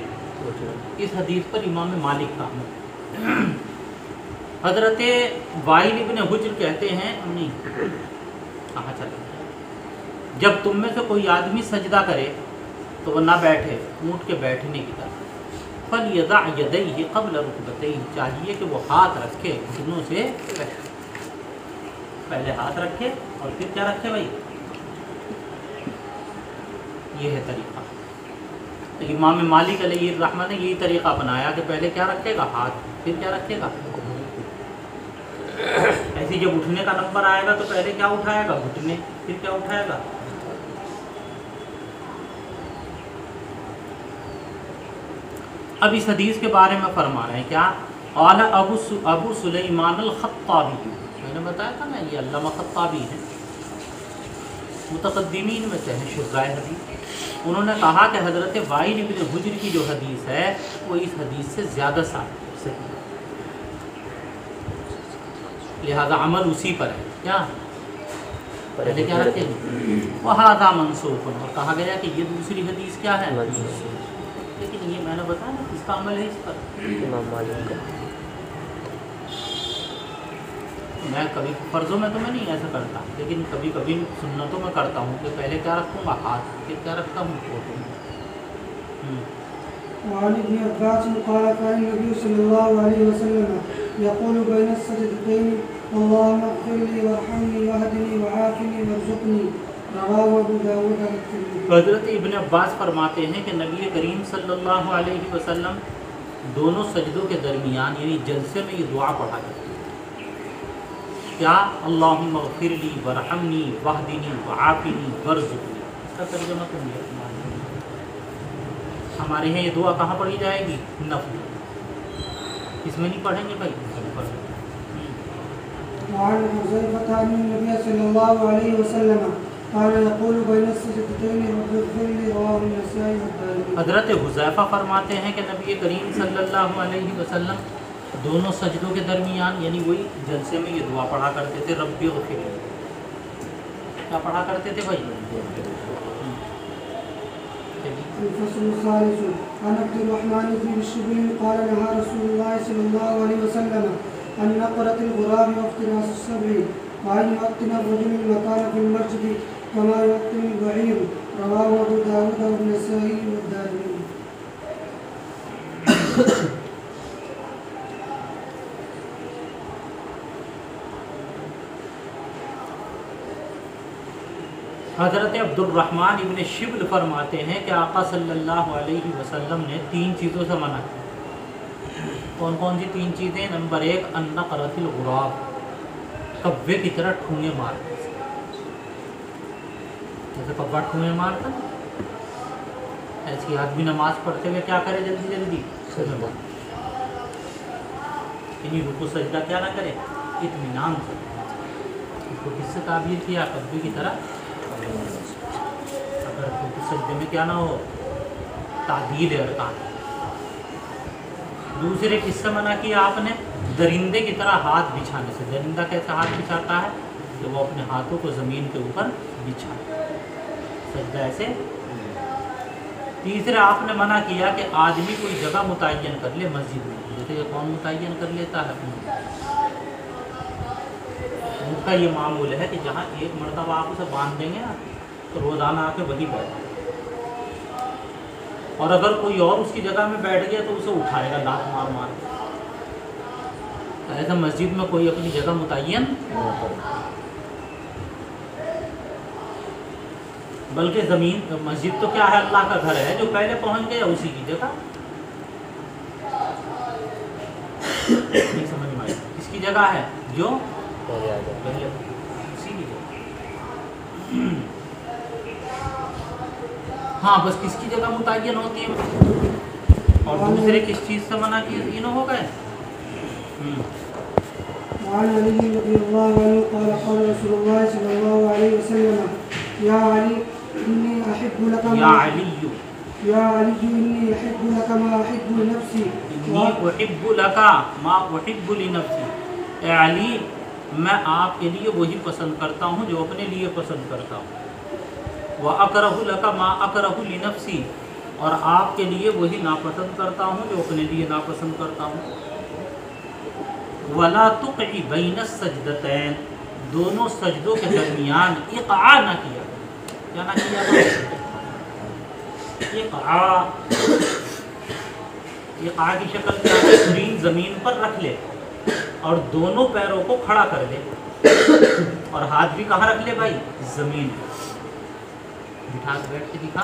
اس حدیث پر امام مالک کا حضرت وائل ابن حجر کہتے ہیں، نہیں کہاں چلے، جب تم میں سے کوئی آدمی سجدہ کرے تو وہ نہ بیٹھے اونٹ کے بیٹھنے کی طرح، فَلْيَضَعْ يَدَيْهِ قَبْلَ رُكْبَتَيْهِ، چاہیے کہ وہ ہاتھ رکھے گھٹنوں سے پہلے ہاتھ رکھے اور پھر کیا رکھے بھائی؟ یہ ہے طریقہ۔ تو امام مالک علیہ الرحمہ نے یہی طریقہ اپنایا کہ پہلے کیا رکھے گا؟ ہاتھ، پھر کیا رکھے گا؟ ایسے جب اٹھنے کا نمبر آئے گا تو پہلے کیا اٹھائے گا؟ گھٹنے، پھر کیا اٹھائے گا؟ اب اس حدیث کے بارے میں فرما رہے ہیں کیا؟ قال ابو سلیمان الخطابی، میں نے بتایا تھا نا یہ علامہ خطابی ہیں، متقدمین میں سے ہیں شراح حدیث۔ انہوں نے کہا کہ حضرت وائل بن حجر کی جو حدیث ہے وہ اس حدیث سے زیادہ صحیح ہے، لہذا عمل اسی پر ہے۔ کیا پہلے کیا رکھیں گے؟ وہذا منسوخ، اور کہا گیا کہ یہ دوسری حدیث کیا ہے؟ لیکن یہ میں نے بتایا نا کس کا عمل ہے اس پر؟ امام مالک کا۔ میں کبھی فرضوں میں تو میں نہیں ایسا کرتا، لیکن کبھی کبھی سنتوں میں کرتا ہوں کہ پہلے کیا رکھوں گا؟ ہاتھ، پھر کیا رکھتا ہوں؟ فوٹو۔ وعن ابن عباس قال كان النبي صلى الله عليه وسلم يقول بين السجدتين اللهم اغفر لي وارحمني واهدني وعافني وارزقني، رواه ابو داود والترمذي۔ حضرت ابن عباس فرماتے ہیں کہ نبی کریم صلی اللہ علیہ وسلم دونوں سجدوں کے درمیان یعنی جلسے میں یہ دعا پڑھا کرتے ہیں، کیا؟ اللہم اغفر لی ورحمنی واہدنی وعافنی وارزقنی۔ اس کا ترجمہ تو نہیں ہے، ہمارے ہیں یہ دعا کہاں پڑھی جائے گی؟ نفل، اس میں نہیں پڑھیں گے بھائی۔ وعن حذيفة أن النبي صلی اللہ علیہ وسلم كان يقول بين السجدتين رب اغفر لي، رواه النسائی والدارمي۔ حضرت حذیفہ فرماتے ہیں کہ نبی کریم صلی اللہ علیہ وسلم دونوں سجدوں کے درمیان یعنی وہی جلسے میں یہ دعا پڑھا کرتے تھے، رب اغفر لی۔ کیا پڑھا کرتے تھے بھائی؟ الفصل الثالث عن عبد الرحمن بن الشبيل قال نهى رسول الله صلى الله عليه وسلم عن نقرة الغراب وافتراس السبع وعن يؤتن الرجل المكان في المسجد كما يؤتن البعير، رواه ابو داود والنسائي والدارمي۔ حضرت عبد الرحمن ابن شبل فرماتے ہیں کہ آقا صلی اللہ علیہ وسلم نے 3 چیزوں سے منع کیا۔ کون کون سی 3 چیزیں؟ نمبر 1 النقرۃ الغراب، کبے کی طرح ٹھونگے مارتے، جیسے کبا ٹھونگے مارتا، ایسی آدمی نماز پڑھتے ہوئے کیا کرے؟ جلدی جلدی سجدہ، یعنی رکوع سجدہ کیا نہ کرے؟ اطمینان سے۔ اس کو کس سے تعبیر کیا؟ کبے کی طرح۔ اگر سجدے میں کیا نہ ہو؟ تعدیل ارکان۔ دوسرے کس سے منع کیا آپ نے؟ درندے کی طرح ہاتھ بچھانے سے۔ درندہ کیسے ہاتھ بچھاتا ہے؟ کہ وہ اپنے ہاتھوں کو زمین کے اوپر بچھاتا ہے، سجدہ ایسے۔ تیسرے آپ نے منع کیا کہ آدمی کوئی جگہ متعین کر لے مسجد میں، جیسے کہ کون متعین کر لیتا ہے؟ ان کا یہ معمول ہے کہ جہاں ایک مرتبہ آپ اسے باندھ دیں گے نا تو روزانہ آ کے وہی بیٹھے، اور اگر کوئی اور اس کی جگہ میں بیٹھ گیا تو اسے اٹھائے گا لات مار مار کے۔ ایسا مسجد میں کوئی اپنی جگہ متعین، بلکہ زمین مسجد تو کیا ہے؟ اللہ کا گھر ہے، جو پہلے پہنچ گیا اسی کی جگہ۔ نہیں سمجھ میں آئی؟ اس کی جگہ ہے جو پہلے اسی کی جگہ۔ ہاں بس کس کی جگہ متعین ہوتی ہے؟ اور دوسرے کس چیز سے منع کیے؟ تینوں ہو گئے۔ وعن علي رضي الله عنه قال قال رسول الله صلى الله عليه وسلم يا علي إني أحب لك یا علی، يا علي إني أحب لك ما أحب لنفسي انی احب لک ما احب لنفسی، اے علی میں آپ کے لیے وہی پسند کرتا ہوں جو اپنے لیے پسند کرتا ہوں۔ وَأَكْرَهُ لَكَ مَا أَكْرَهُ لِنَفْسِي، اور آپ کے لیے وہی ناپسند کرتا ہوں جو اپنے لیے ناپسند کرتا ہوں۔ وَلَا تُقْعِ بَيْنَ السَّجْدَتَيْن، دونوں سجدوں کے درمیان اقعاء نہ کیا، کیا نہ کیا؟ اقعاء، اقعاء کی شکل کیا ہے؟ سرین زمین پر رکھ لے اور دونوں پیروں کو کھڑا کر لے، اور ہاتھ بھی کہاں رکھ لے بھائی؟ زمین، بٹھا کے بیٹھ کے دکھا،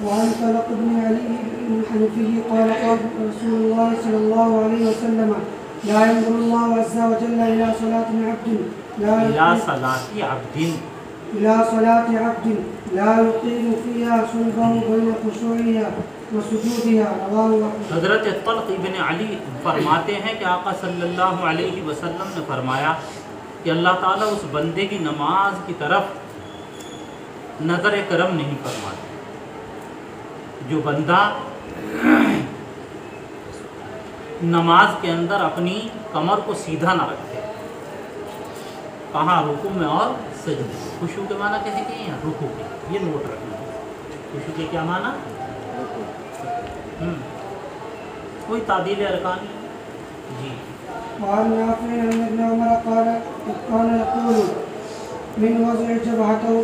وعن طلق بن علي الحنفي قال قال رسول الله صلى الله عليه وسلم لا ينظر الله عز وجل إلى صلاة عبد إلى صلاة عبد إلى صلاة عبد لا يقيم فيها صلبه بين خشوعها وسجودها رواه أحمد۔ حضرت طلق ابن علی فرماتے ہیں کہ آقا صلی اللہ علیہ وسلم نے فرمایا کہ اللہ تعالیٰ اس بندے کی نماز کی طرف نظر کرم نہیں فرماتے جو بندہ نماز کے اندر اپنی کمر کو سیدھا نہ رکھے، کہاں رکوع میں اور سجدے۔ خشوع کے معنی کیسے کہے ہیں؟ رکوع کے، یہ نوٹ رکھنا ہے۔ خشوع کے کیا معنی؟ کوئی تعدیل ارکانی جی۔ وعن نافع عن ابن عمر قال كان يقول من وضع جبهته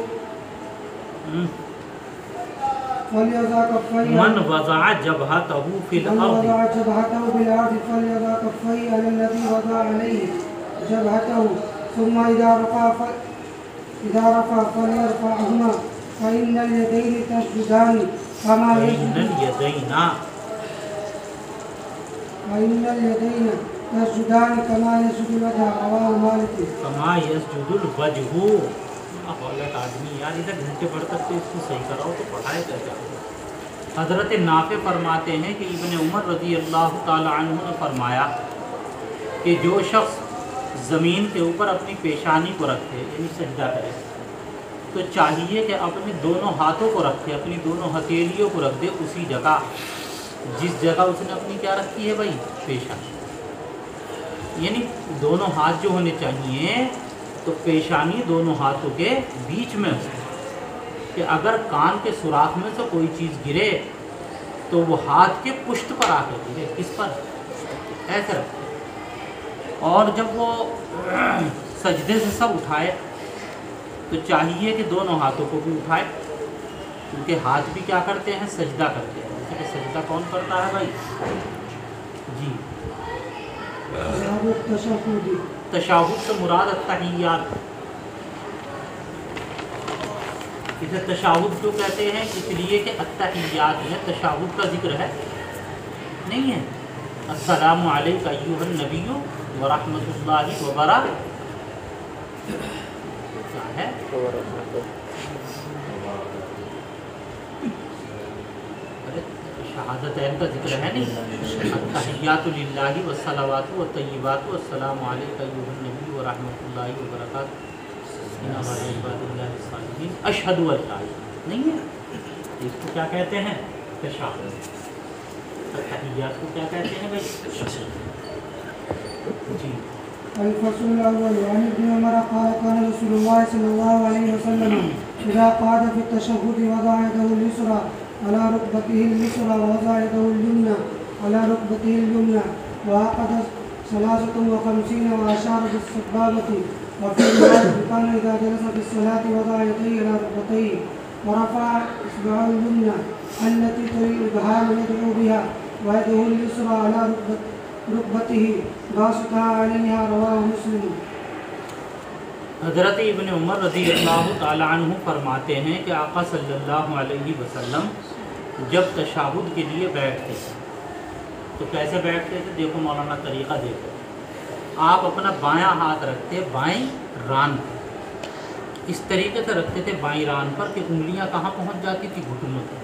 فليضع كفيه من وضع جبهته في من الارض وضع جبهته بالارض فليضع كفيه على الذي وضع عليه جبهته ثم اذا رفع فليرفعهما فان اليدين تسجدان كما فإن اليدين تسجدان كما يسجد الوجه رواه مالك۔ كما يسجد الوجه۔ غلط آدمی یار، ادھر گھنٹے پڑھ تک تو اس کو صحیح کراؤ تو پڑھائے کیسے؟ حضرت نافع فرماتے ہیں کہ ابن عمر رضی اللہ تعالی عنہ نے فرمایا کہ جو شخص زمین کے اوپر اپنی پیشانی کو رکھے یعنی سجدہ کرے تو چاہیے کہ اپنے دونوں ہاتھوں کو رکھے، اپنی دونوں ہتھیلیوں کو رکھ دے اسی جگہ جس جگہ اس نے اپنی کیا رکھی ہے بھائی؟ پیشانی۔ یعنی دونوں ہاتھ جو ہونے چاہیے تو پیشانی دونوں ہاتھوں کے بیچ میں ہو کہ اگر کان کے سوراخ میں سے کوئی چیز گرے تو وہ ہاتھ کے پشت پر آ کر گرے، کس پر؟ ایسے رکھتے۔ اور جب وہ سجدے سے سب اٹھائے تو چاہیے کہ دونوں ہاتھوں کو بھی اٹھائے، کیونکہ ہاتھ بھی کیا کرتے ہیں؟ سجدہ کرتے ہیں۔ جیسے کہ سجدہ کون کرتا ہے بھائی؟ جی تشہد سے مراد التحیات۔ اسے تشہد کیوں کہتے ہیں؟ اس لیے کہ التحیات ہے، تشہد کا ذکر ہے نہیں ہے۔ السلام علیک ایھا النبی ورحمۃ اللہ وبرکاتہ کیا ہے؟ شہادتین کا ذکر ہے نہیں؟ التحیات للہ والصلوات والطیبات والسلام علیک ایھا النبی ورحمۃ اللہ وبرکاتہ اشہد ان لا الہ نہیں ہے؟ اس کو کیا کہتے ہیں؟ تشہد۔ التحیات کو کیا کہتے ہیں بھائی؟ جی۔ الفصل الاول عن ابن عمر قال كان رسول الله صلى الله عليه وسلم اذا قعد في التشهد وضع يده اليسرى على ركبته اليسرى ووضع يده اليمنى على ركبته اليمنى وعقد 53 واشار بالسبابة وفي رواية كان اذا جلس في الصلاة وضع يديه على ركبتيه ورفع اصبعه اليمنى التي تلي الابهام يدعو بها ويده اليسرى على ركبته باسطها عليها رواه مسلم۔ حضرت ابن عمر رضی اللہ تعالی عنہ فرماتے ہیں کہ آقا صلی اللہ علیہ وسلم جب تشہد کے لیے بیٹھتے تھے تو کیسے بیٹھتے تھے؟ دیکھو مولانا طریقہ دیکھو، آپ اپنا بایاں ہاتھ رکھتے بائیں ران پر، اس طریقے سے رکھتے تھے بائیں ران پر کہ انگلیاں کہاں پہنچ جاتی تھی؟ گھٹنوں تک۔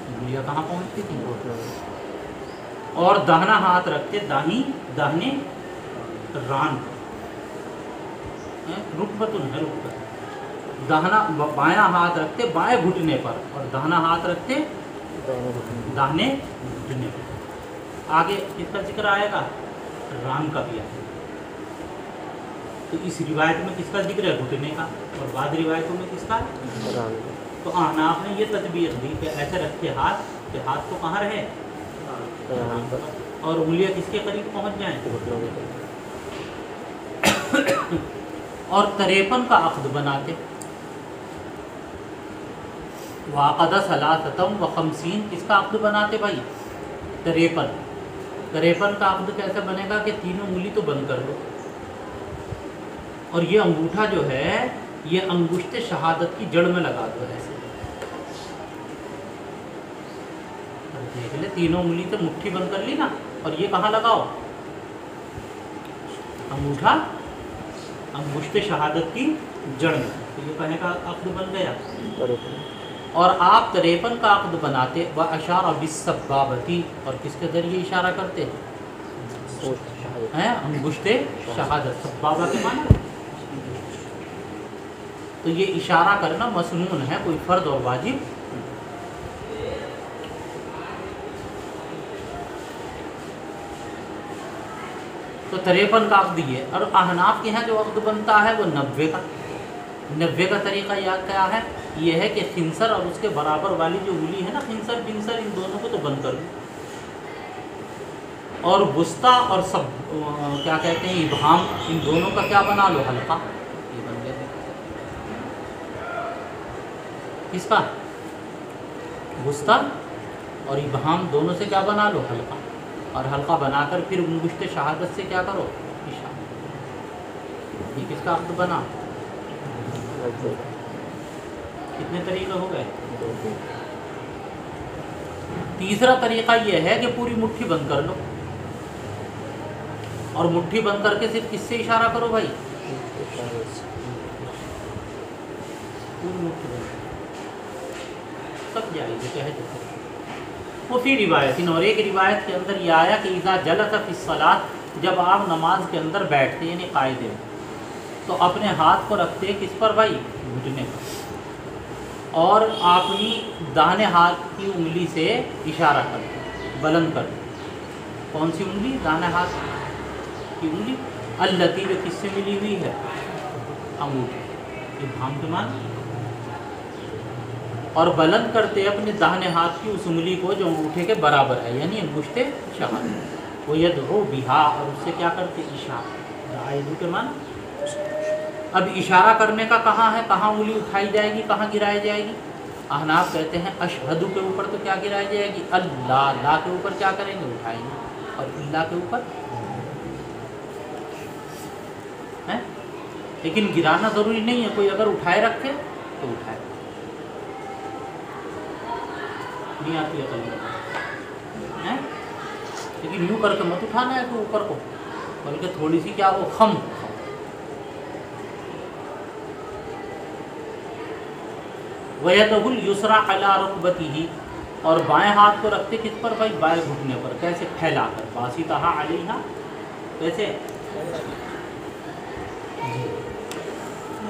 انگلیاں کہاں پہنچتی تھی؟ گھٹنوں تک۔ اور داہنا ہاتھ رکھتے داہنے ران پر، رکبتن ہے رکبت، داہنا بایاں ہاتھ رکھتے بائیں گھٹنے پر اور داہنا ہاتھ رکھتے داہنے گھٹنے پر۔ آگے کس کا ذکر آئے گا؟ ران کا بھی آئے گا۔ تو اس روایت میں کس کا ذکر ہے؟ گھٹنے کا، اور بعض روایتوں میں کس کا؟ ران۔ تو احناف نے یہ تطبیق دی کہ ایسے رکھتے ہاتھ کہ ہاتھ تو کہاں رہے؟ اور انگلیاں کس کے قریب پہنچ جائیں؟ اور 53 کا عقد بناتے. وعقد 53 کس کا عقد بناتے بھائی؟ 53 کا عقد کیسے بنے گا کہ تینوں انگلی تو بند کر دو، اور یہ انگوٹھا جو ہے یہ انگشت شہادت کی جڑ میں لگا دو ایسے. دیکھ لے تینوں انگلی تو مٹھی بند کر لی نا، اور یہ کہاں لگاؤ؟ انگوٹھا انگشت شہادت کی جڑ میں. تو یہ کہنے کا عقد بن گیا. اور آپ 53 کا عقد بناتے واشار بالسبابتی، اور کس کے ذریعے اشارہ کرتے ہیں؟ انگشت شہادت. سبابہ کے معنی تو یہ اشارہ کرنا مسنون ہے، کوئی فرض اور واجب. تو 53 کا عقد یہ. اور احناف کے یہاں جو عقد بنتا ہے وہ 90 کا طریقہ یاد کیا ہے؟ یہ ہے کہ خنصر اور اس کے برابر والی جو انگلی ہے نا، خنصر بنصر، ان دونوں کو تو بند کر دو، اور وسطیٰ اور سب کیا کہتے ہیں ابہام، ان دونوں کا کیا بنا لو؟ حلقہ. یہ بن گیا کس کا؟ وسطیٰ اور ابہام دونوں سے کیا بنا لو؟ حلقہ. اور حلقہ بنا کر پھر انگشت شہادت سے کیا کرو؟ اشارہ. یہ کس کا عقد بنا؟ کتنے طریقے ہو گئے؟ تیسرا طریقہ یہ ہے کہ پوری مٹھی بند کر لو، اور مٹھی بند کر کے صرف کس سے اشارہ کرو بھائی؟ پوری مٹھی بند سب جائز ہے، چاہے تو. وہ فی روایت، اور ایک روایت کے اندر یہ آیا کہ اذا جلس فی الصلاۃ، جب آپ نماز کے اندر بیٹھتے یعنی قاعدے میں، تو اپنے ہاتھ کو رکھتے کس پر بھائی؟ گھٹنے پر، اور اپنی داہنے ہاتھ کی انگلی سے اشارہ کرتے، بلند کرتے. کون سی انگلی؟ داہنے ہاتھ کی انگلی التی جو کس سے ملی ہوئی ہے؟ انگوٹھے. ابہام کے معنی. اور بلند کرتے اپنے داہنے ہاتھ کی اس انگلی کو جو انگوٹھے کے برابر ہے، یعنی انگشت شہادت. وہ یدعو بہا، اور اس سے کیا کرتے؟ اشارہ. دعائے کے معنی. اب اشارہ کرنے کا کہاں ہے؟ کہاں انگلی اٹھائی جائے گی، کہاں گرائی جائے گی؟ احناف کہتے ہیں اشہدو کے اوپر تو کیا گرائی جائے گی؟ اللہ. لا کے اوپر کیا کریں گے؟ اٹھائیں گے. اور اللہ کے اوپر ہے، لیکن گرانا ضروری نہیں ہے. کوئی اگر اٹھائے رکھے تو اٹھائے، نہیں آتی عقل میں، لیکن یوں کر کے مت اٹھانا ہے تو اوپر کو، بلکہ تھوڑی سی کیا وہ خم. وَيَدَهُ الْيُسْرَى عَلَى رُكْبَتِهِ، اور بائیں ہاتھ کو رکھتے کس پر بھائی؟ بائیں گھٹنے پر. کیسے؟ پھیلا کر. باسطہا علیہا، کیسے؟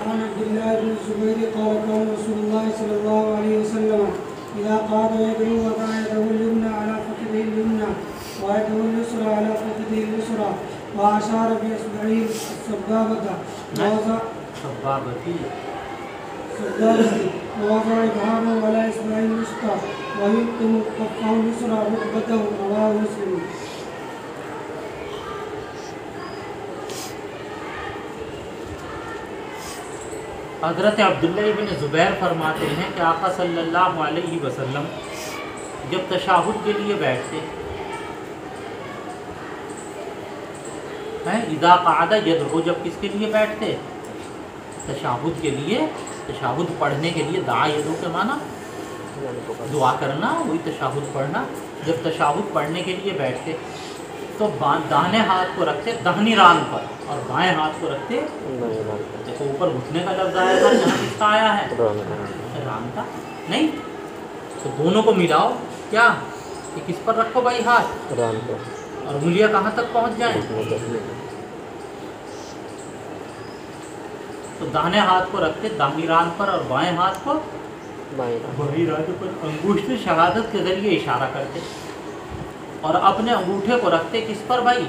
عن عبد الله بن الزبير قال كان رسول الله صلى الله عليه وسلم إذا قعد يدعو وضع يده اليمنى على فخذه اليمنى ويده اليسرى على فخذه اليسرى وأشار بإصبعه السبابة ووضع إبهامه على إصبعه الوسطى ويلقم كفه اليسرى ركبته. رواه مسلم. حضرت عبداللہ بن زبیر فرماتے ہیں کہ آقا صلی اللہ علیہ وسلم جب تشہد کے لیے بیٹھتے ہیں، اذا قعد یدعو، جب کس کے لیے بیٹھتے؟ تشہد کے لیے، تشہد پڑھنے کے لیے. دعا یدعو کے معنی دعا کرنا، وہی تشہد پڑھنا. جب تشہد پڑھنے کے لیے بیٹھتے تو داہنے ہاتھ کو رکھتے داہنی ران پر، اور بائیں ہاتھ کو رکھتے. دیکھو اوپر گھٹنے کا لفظ آیا تھا، یہاں کس کا آیا ہے؟ ران کا. نہیں تو دونوں کو ملاؤ، کیا کہ کس پر رکھو بھائی؟ ہاتھ. ران پر. اور انگلیاں کہاں تک پہنچ جائیں؟ تو داہنے ہاتھ کو رکھتے داہنی ران پر، اور بائیں ہاتھ کو بائیں ران پر. انگوٹھ شہادت کے ذریعے اشارہ کرتے، اور اپنے انگوٹھے کو رکھتے کس پر بھائی؟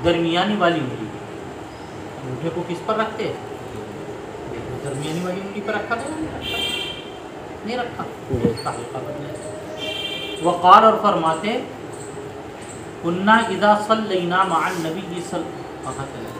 درمیانی والی انگلی. انگوٹھے کو کس پر رکھتے؟ درمیانی والی انگلی پر رکھا گیا، نہیں رکھا. وقال، اور فرماتے کنا اذا صلینا مع النبی صلی اللہ علیہ وسلم.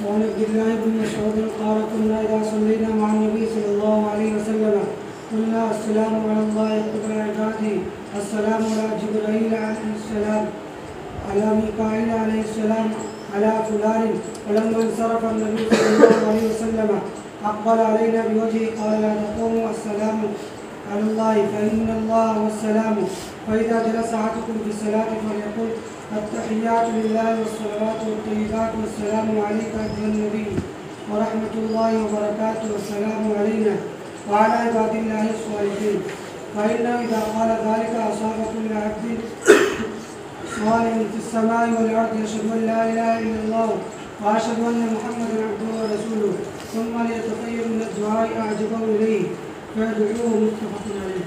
وعن عبد الله بن مسعود قال كنا إذا صلينا مع النبي صلى الله عليه وسلم قلنا السلام على الله قبل عباده، السلام على جبرائيل عليه السلام، على ميكائيل عليه السلام، على فلان. ولما انصرف النبي صلى الله عليه وسلم أقبل علينا بوجهه قال لا تقوموا السلام على الله فإن الله والسلام. فإذا جلس أحدكم في الصلاة فليقل التحيات لله والصلوات والطيبات والسلام عليك أيها النبي ورحمة الله وبركاته والسلام علينا وعلى عباد الله الصالحين. فإنه إذا قال ذلك أصاب كل عبد صالح في السماء والأرض يشهد أن لا إله إلا الله وأشهد أن محمدا عبده ورسوله ثم ليتخير من الدعاء أعجبه إليه فيدعوه. متفق عليه.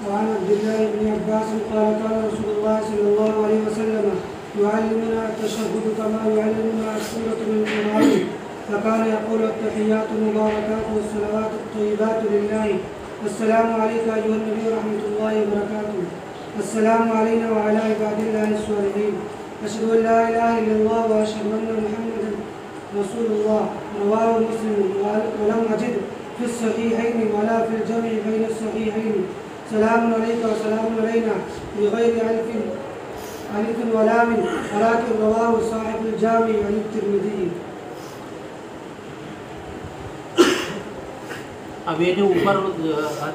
وعن عبد الله بن عباس قال قال رسول الله صلى الله عليه وسلم يعلمنا التشهد كما يعلمنا السورة من القرآن فكان يقول التحيات المباركات والصلوات الطيبات لله السلام عليك أيها النبي ورحمة الله وبركاته السلام علينا وعلى عباد الله الصالحين أشهد أن لا إله إلا الله وأشهد أن محمدا رسول الله رواه مسلم ولم أجد في الصحيحين ولا في الجمع بين الصحيحين سلام عليك وسلام علينا بغير ألف ولام ولكن رواه صاحب الجامع عن الترمذي. اب یہ جو اوپر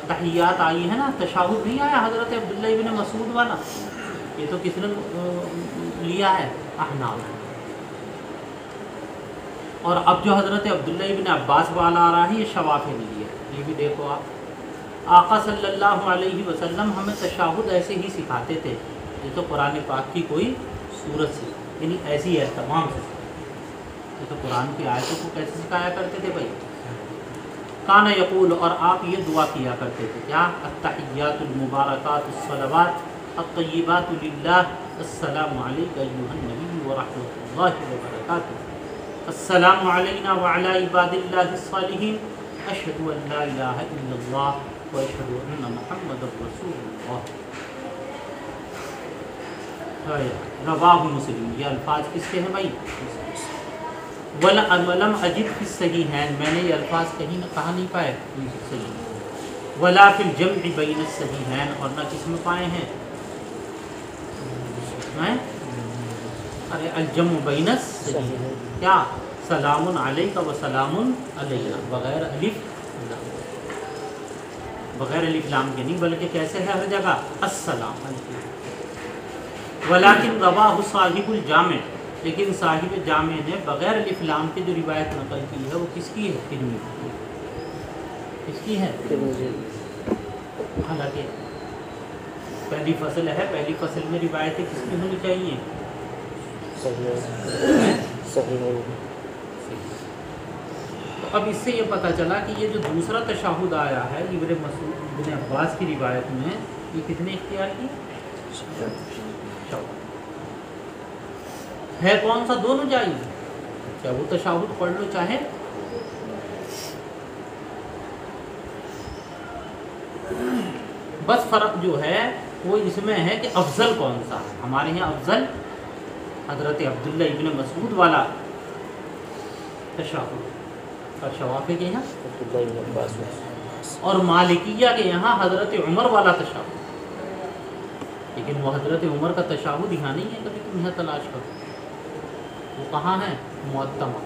تحیات آئی ہے نا، تشہد نہیں آیا حضرت عبداللہ ابن مسعود والا، یہ تو کس نے لیا ہے؟ احناف. اور اب جو حضرت عبداللہ ابن عباس والا آ رہا ہے یہ شوافی نے لیا. یہ بھی دیکھو آپ، آقا صلی اللہ علیہ وسلم ہمیں تشہد ایسے ہی سکھاتے تھے جیسے قرآن پاک کی کوئی صورت سے، یعنی ایسی ہے تمام سے، جیسے قرآن کی آیتوں کو کیسے سکھایا کرتے تھے بھائی. کانا یقول، اور آپ یہ دعا کیا کرتے تھے کیا؟ التحیات المبارکات الصلوات الطیبات للہ السلام علیک ایھا النبی ورحمۃ اللہ وبرکاتہ السلام علینا وعلی عباد اللہ الصالحین اشہد ان لا الہ الا اللہ واشہد ان محمد رسول اللہ. رواہ مسلم، یہ الفاظ کس کے ہیں بھائی؟ ولم اجد فی الصحیحین، میں نے یہ الفاظ کہیں نہ کہا نہیں پائے صحیح. ولا فی الجمع بین الصحیحین، اور نہ کس میں پائے ہیں؟ ارے الجمع بین الصحیحین کیا؟ سلام علیک و سلام علینا، بغیر الف لام کے نہیں، بلکہ کیسے ہے ہر جگہ؟ السلام علیکم. ولیکن رواہ صاحب الجامع، لیکن صاحب جامع نے بغیر الف لام کے جو روایت نقل کی ہے وہ کس کی ہے؟ ترمذی. کس کی ہے؟ حالانکہ پہلی فصل ہے، پہلی فصل میں روایتیں کس کی ہونی چاہیے؟ صحیح. تو اب اس سے یہ پتہ چلا کہ یہ جو دوسرا تشہد آیا ہے ابن مسعود ابن عباس کی روایت میں، یہ کتنے اختیار کی ہے؟ کون سا؟ دونوں جائز، چاہے وہ تشہد پڑھ لو چاہے بس فرق جو ہے وہ اس میں ہے کہ افضل کون سا ہے. ہمارے یہاں افضل حضرت عبداللہ ابن مسعود والا تشہد، اور شوافی کے یہاں اور مالکیہ کے یہاں حضرت عمر والا تشہد. لیکن وہ حضرت عمر کا تشہد یہاں نہیں ہے، کبھی تم یہاں تلاش کرو، وہ کہاں ہے؟ معتمہ.